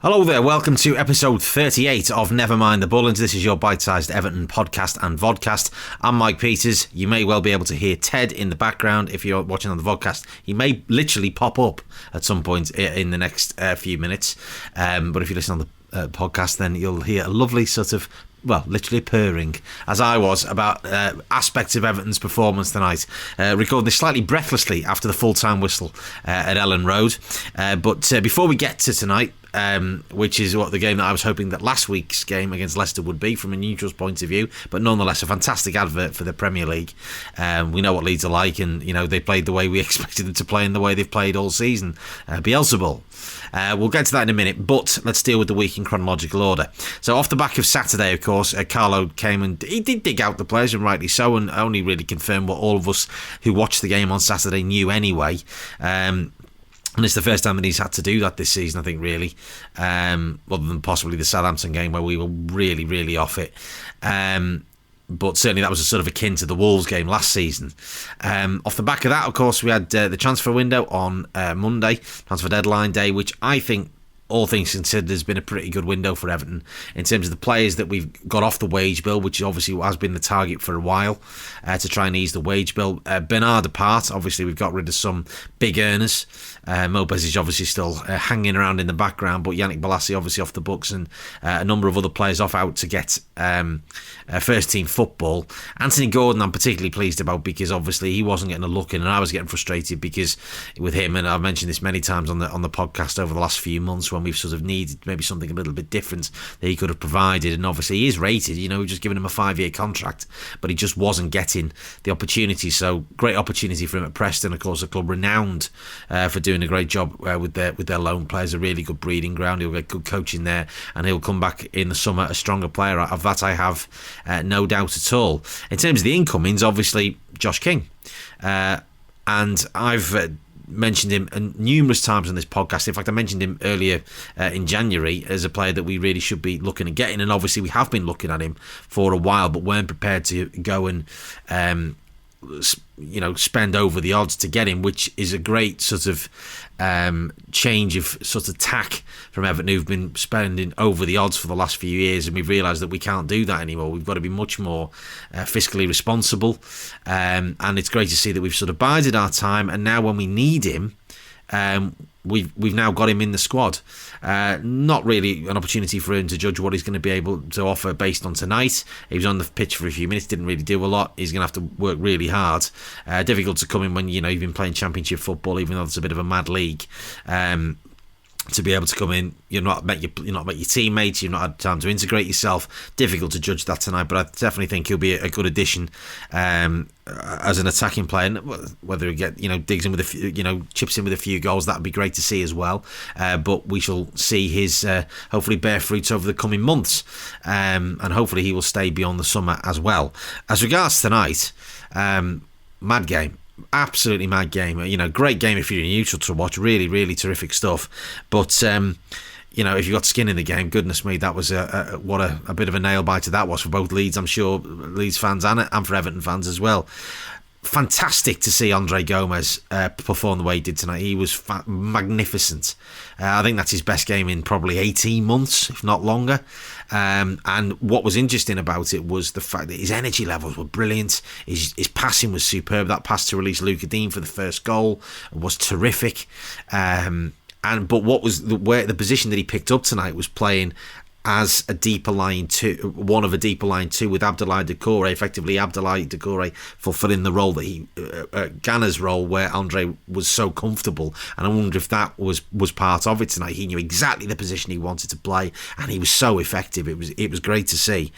Hello there, welcome to episode 38 of Never Mind the Bullens. This is your bite-sized Everton podcast and vodcast. I'm Mike Peters. You may well be able to hear Ted in the background if you're watching on the vodcast. He may literally pop up at some point in the next few minutes. But if you listen on the podcast, then you'll hear a lovely sort of, well, literally purring, as I was, about aspects of Everton's performance tonight. Recording this slightly breathlessly after the full-time whistle at Ellen Road. But before we get to tonight, which is what the game that I was hoping that last week's game against Leicester would be from a neutral's point of view, but nonetheless a fantastic advert for the Premier League. We know what Leeds are like, and you know they played the way we expected them to play and the way they've played all season. Beelzebub. We'll get to that in a minute, but let's deal with the week in chronological order. So off the back of Saturday, of course, Carlo came and he did dig out the players, and rightly so, and only really confirmed what all of us who watched the game on Saturday knew anyway. And it's the first time that he's had to do that this season, I think, really, other than possibly the Southampton game where we were really, really off it. But certainly that was a sort of akin to the Wolves game last season. Off the back of that, of course, we had the transfer window on Monday, transfer deadline day, which I think, all things considered, has been a pretty good window for Everton in terms of the players that we've got off the wage bill, which obviously has been the target for a while, to try and ease the wage bill. Bernard apart, obviously we've got rid of some big earners. Mopes is obviously still hanging around in the background, but Yannick Bolasie obviously off the books, and a number of other players off out to get first team football. Anthony Gordon I'm particularly pleased about, because obviously he wasn't getting a look in, and I was getting frustrated because with him, and I've mentioned this many times on the podcast over the last few months, when we've sort of needed maybe something a little bit different that he could have provided, and obviously he is rated, you know, we've just given him a 5-year contract, but he just wasn't getting the opportunity. So great opportunity for him at Preston, of course, a club renowned for doing a great job with their loan players, a really good breeding ground. He'll get good coaching there, and he'll come back in the summer a stronger player. Of that I have no doubt at all. In terms of the incomings, obviously Josh King, and I've mentioned him numerous times on this podcast. In fact, I mentioned him earlier in January as a player that we really should be looking at getting, and obviously we have been looking at him for a while, but weren't prepared to go and spend over the odds to get him, which is a great sort of change of sort of tack from Everton, who've been spending over the odds for the last few years, and we've realised that we can't do that anymore. We've got to be much more fiscally responsible, and it's great to see that we've sort of bided our time, and now when we need him, we've now got him in the squad. Not really an opportunity for him to judge what he's going to be able to offer based on tonight. He was on the pitch for a few minutes, didn't really do a lot. He's going to have to work really hard. Difficult to come in when you've been playing Championship football, even though it's a bit of a mad league. To be able to come in, you've not met your teammates, you've not had time to integrate yourself. Difficult to judge that tonight, but I definitely think he'll be a good addition as an attacking player. And whether he digs in with a few, chips in with a few goals, that would be great to see as well. But we shall see his hopefully bear fruits over the coming months, and hopefully he will stay beyond the summer as well. As regards tonight, mad game. Absolutely mad game. Great game if you're neutral to watch. Really, really terrific stuff. But if you got skin in the game, goodness me, that was what a bit of a nail biter that was for both Leeds, I'm sure, Leeds fans and for Everton fans as well. Fantastic to see Andre Gomez perform the way he did tonight. He was magnificent. I think that's his best game in probably 18 months, if not longer. And what was interesting about it was the fact that his energy levels were brilliant. His passing was superb. That pass to release Luca Dean for the first goal was terrific. But what was the position that he picked up tonight was playing as a deeper line two, one of a deeper line two, with Abdoulaye Doucouré, effectively Abdoulaye Doucouré fulfilling the role that he Ghana's role, where Andre was so comfortable, and I wonder if that was part of it tonight. He knew exactly the position he wanted to play, and he was so effective. It was great to see.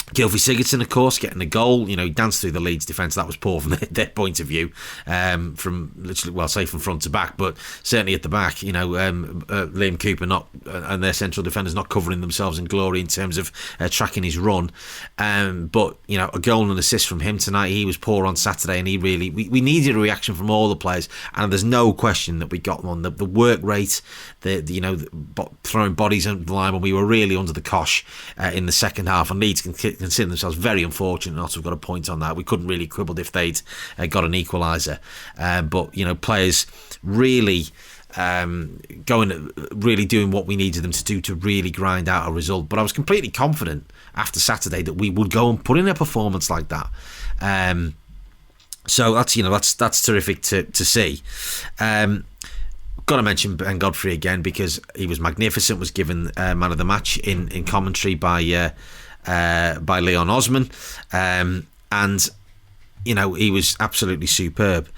Gylfi Sigurdsson, of course, getting a goal. He danced through the Leeds defence. That was poor from their point of view, from literally, well, say from front to back, but certainly at the back. Liam Cooper and their central defenders not covering themselves in glory in terms of tracking his run. But a goal and an assist from him tonight. He was poor on Saturday, and he really we needed a reaction from all the players, and there's no question that we got one. The work rate, throwing bodies under the line when we were really under the cosh in the second half, and Leeds consider themselves very unfortunate not to have got a point on that. We couldn't really quibble if they'd got an equaliser, but players really really doing what we needed them to do to really grind out a result. But I was completely confident after Saturday that we would go and put in a performance like that. So that's terrific to see. Got to mention Ben Godfrey again because he was magnificent. Was given man of the match in commentary by Leon Osman, and he was absolutely superb.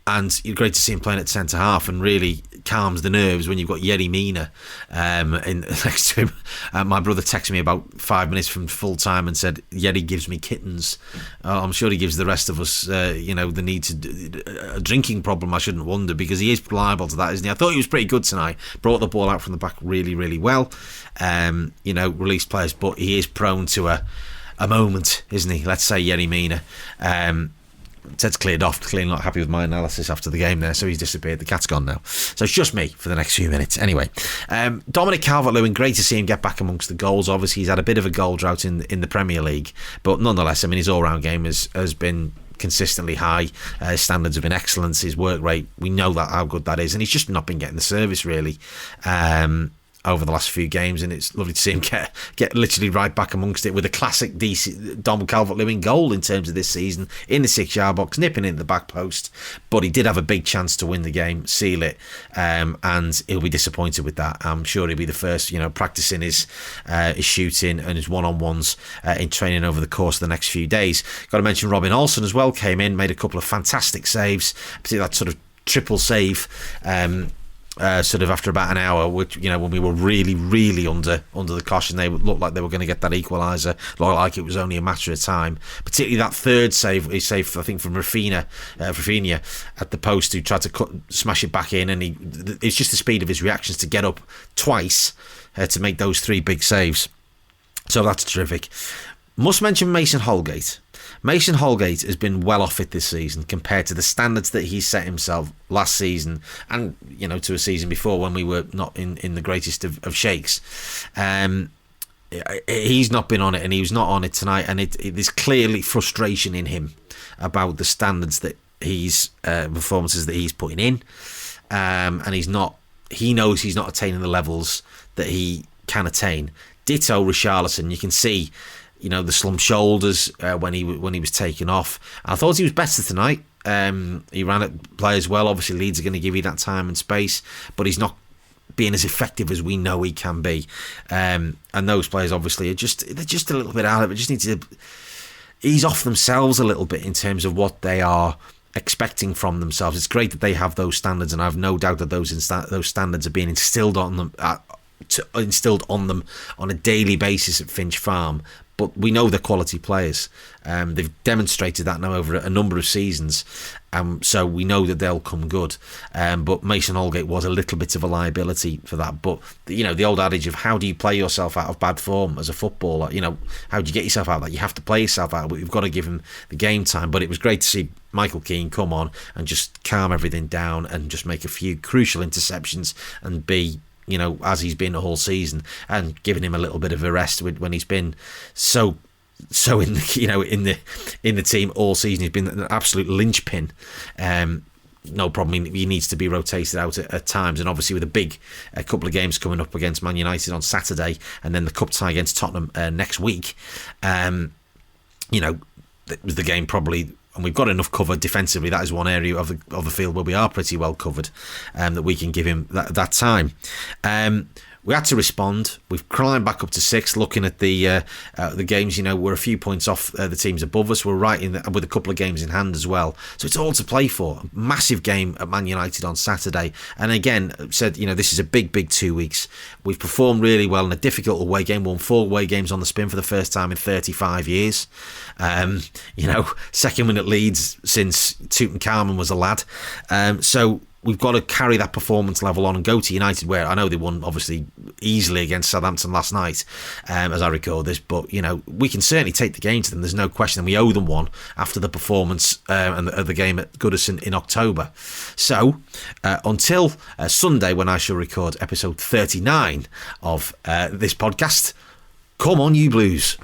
And great to see him playing at centre half, and really calms the nerves when you've got Yerry Mina next to him. My brother texted me about 5 minutes from full time and said, "Yerry gives me kittens." I'm sure he gives the rest of us, the need to a drinking problem. I shouldn't wonder, because he is liable to that, isn't he? I thought he was pretty good tonight. Brought the ball out from the back really, really well. Released players, but he is prone to a moment, isn't he? Let's say Yerry Mina. Ted's clearly not happy with my analysis after the game there, so he's disappeared. The cat's gone now, so it's just me for the next few minutes. Anyway, Dominic Calvert-Lewin, great to see him get back amongst the goals. Obviously, he's had a bit of a goal drought in the Premier League, but nonetheless, his all-round game has been consistently high. His standards have been excellent. His work rate, we know that how good that is, and he's just not been getting the service really. Over the last few games, and it's lovely to see him get literally right back amongst it with a classic Dom Calvert-Lewin goal in terms of this season, in the 6-yard box, nipping in the back post. But he did have a big chance to win the game, seal it, and he'll be disappointed with that. I'm sure he'll be the first, practicing his shooting and his one-on-ones in training over the course of the next few days. Got to mention Robin Olsen as well, came in, made a couple of fantastic saves, particularly that sort of triple save. Sort of after about an hour, which when we were really, really under the caution, they looked like they were going to get that equaliser, like it was only a matter of time. Particularly that third save, he saved, I think, from Rafinha at the post, who tried to smash it back in, and it's just the speed of his reactions to get up twice to make those 3 big saves. So that's terrific. Must mention Mason Holgate. Mason Holgate has been well off it this season compared to the standards that he set himself last season, and to a season before when we were not in the greatest of shakes. He's not been on it, and he was not on it tonight, and there's clearly frustration in him about the standards that performances that he's putting in, and he knows he's not attaining the levels that he can attain. Ditto Richarlison, you can see the slumped shoulders when he was taken off. I thought he was better tonight. He ran at players well. Obviously, Leeds are going to give you that time and space, but he's not being as effective as we know he can be. And those players obviously they're just a little bit out of it. Just need to ease off themselves a little bit in terms of what they are expecting from themselves. It's great that they have those standards, and I have no doubt that those standards are being instilled on them on a daily basis at Finch Farm. But we know they're quality players. They've demonstrated that now over a number of seasons. So we know that they'll come good. But Mason Holgate was a little bit of a liability for that. But, the old adage of how do you play yourself out of bad form as a footballer? How do you get yourself out of that? You have to play yourself out, but you've got to give him the game time. But it was great to see Michael Keane come on and just calm everything down and just make a few crucial interceptions and be, as he's been the whole season, and giving him a little bit of a rest when he's been so in the in the team all season. He's been an absolute linchpin. No problem. He needs to be rotated out at times, and obviously with a couple of games coming up against Man United on Saturday, and then the cup tie against Tottenham next week. It was the game probably. And we've got enough cover defensively. That is one area of the field where we are pretty well covered, that we can give him that time. We had to respond. We've climbed back up to 6th. Looking at the games, we're a few points off the teams above us. We're right with a couple of games in hand as well. So it's all to play for. Massive game at Man United on Saturday. And again, said this is a big 2 weeks. We've performed really well in a difficult away game. Won 4 away games on the spin for the first time in 35 years. Second win at Leeds since Tutankhamun was a lad. So we've got to carry that performance level on and go to United, where I know they won obviously easily against Southampton last night, as I record this, but we can certainly take the game to them. There's no question, and we owe them one after the performance and the game at Goodison in October. So until Sunday, when I shall record episode 39 of this podcast, come on you Blues.